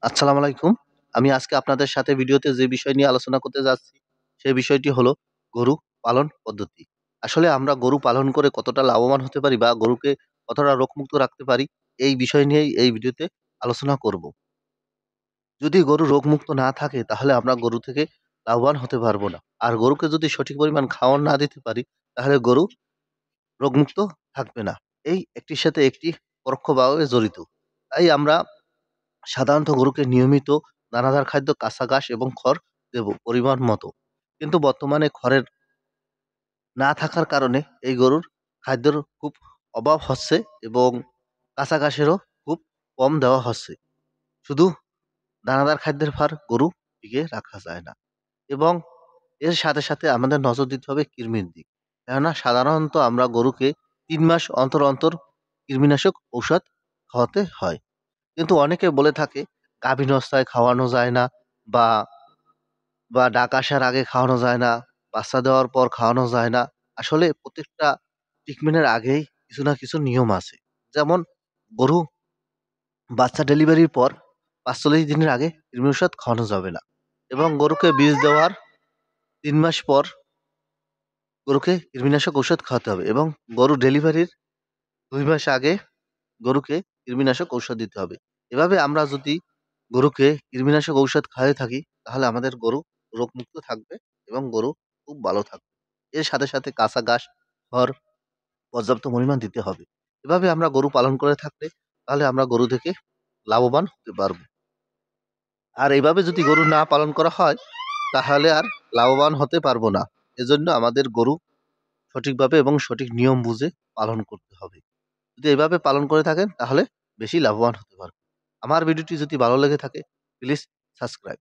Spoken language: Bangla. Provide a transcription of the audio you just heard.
আসসালামু আলাইকুম। আমি আজকে আপনাদের সাথে ভিডিওতে যে বিষয় নিয়ে আলোচনা করতে যাচ্ছি, সেই বিষয়টি হলো গরু পালন পদ্ধতি। আসলে আমরা গরু পালন করে কতটা লাভবান হতে পারি বা গরুকে কতটা রোগমুক্ত রাখতে পারি, এই বিষয় নিয়েই এই ভিডিওতে আলোচনা করব। যদি গরু রোগমুক্ত না থাকে তাহলে আমরা গরু থেকে লাভবান হতে পারবো না। আর গরুকে যদি সঠিক পরিমাণ খাওয়ার না দিতে পারি, তাহলে গরু রোগমুক্ত থাকবে না। এই একটির সাথে একটি পরোক্ষভাবে জড়িত। তাই আমরা সাধারণত গরুকে নিয়মিত দানাদার খাদ্য, কাঁচা ঘাস এবং খড় দেব পরিমাণ মতো। কিন্তু বর্তমানে খড়ের না থাকার কারণে এই গরুর খাদ্যের খুব অভাব হচ্ছে এবং কাঁচা ঘাসেরও খুব কম দেওয়া হচ্ছে। শুধু দানাদার খাদ্যের ভার গরু টিকিয়ে রাখা যায় না এবং এর সাথে, সাথে আমাদের নজর দিতে হবে কৃমির দিক। কেননা সাধারণত আমরা গরুকে ৩ মাস অন্তর, অন্তর কৃমিনাশক ঔষধ খাওয়াতে হয়। কিন্তু অনেকে বলে থাকে গাভীন অবস্থায় খাওয়ানো যায় না বা ডাক আসার আগে খাওয়ানো যায় না, বাচ্চা দেওয়ার পর খাওয়ানো যায় না। আসলে প্রত্যেকটা ট্রিটমেন্টের আগেই কিছু না কিছু নিয়ম আছে। যেমন গরু বাচ্চা ডেলিভারির পর ৪৫ দিনের আগে কৃমি ঔষধ খাওয়ানো যাবে না এবং গরুকে বীজ দেওয়ার ৩ মাস পর গরুকে কৃমিনাশক ঔষধ খাওয়াতে হবে এবং গরু ডেলিভারির ২ মাস আগে গরুকে কৃমিনাশক ঔষধ দিতে হবে। এভাবে আমরা যদি গরুকে কৃমিনাশক ঔষধ খাইয়ে থাকি, তাহলে আমাদের গরু রোগমুক্ত থাকবে এবং গরু খুব ভালো থাকবে। এর সাথে, সাথে কাঁচা ঘাস, খড় পর্যাপ্ত পরিমাণ দিতে হবে। এভাবে আমরা গরু পালন করে থাকলে, তাহলে আমরা গরু থেকে লাভবান হতে পারব। আর এভাবে যদি গরু না পালন করা হয়, তাহলে আর লাভবান হতে পারবো না। এজন্য আমাদের গরু সঠিকভাবে এবং সঠিক নিয়ম বুঝে পালন করতে হবে। যদি এভাবে পালন করে থাকেন তাহলে বেশি লাভবান হতে পারবেন। আমার ভিডিওটি যদি ভালো লেগে থাকে প্লিজ সাবস্ক্রাইব।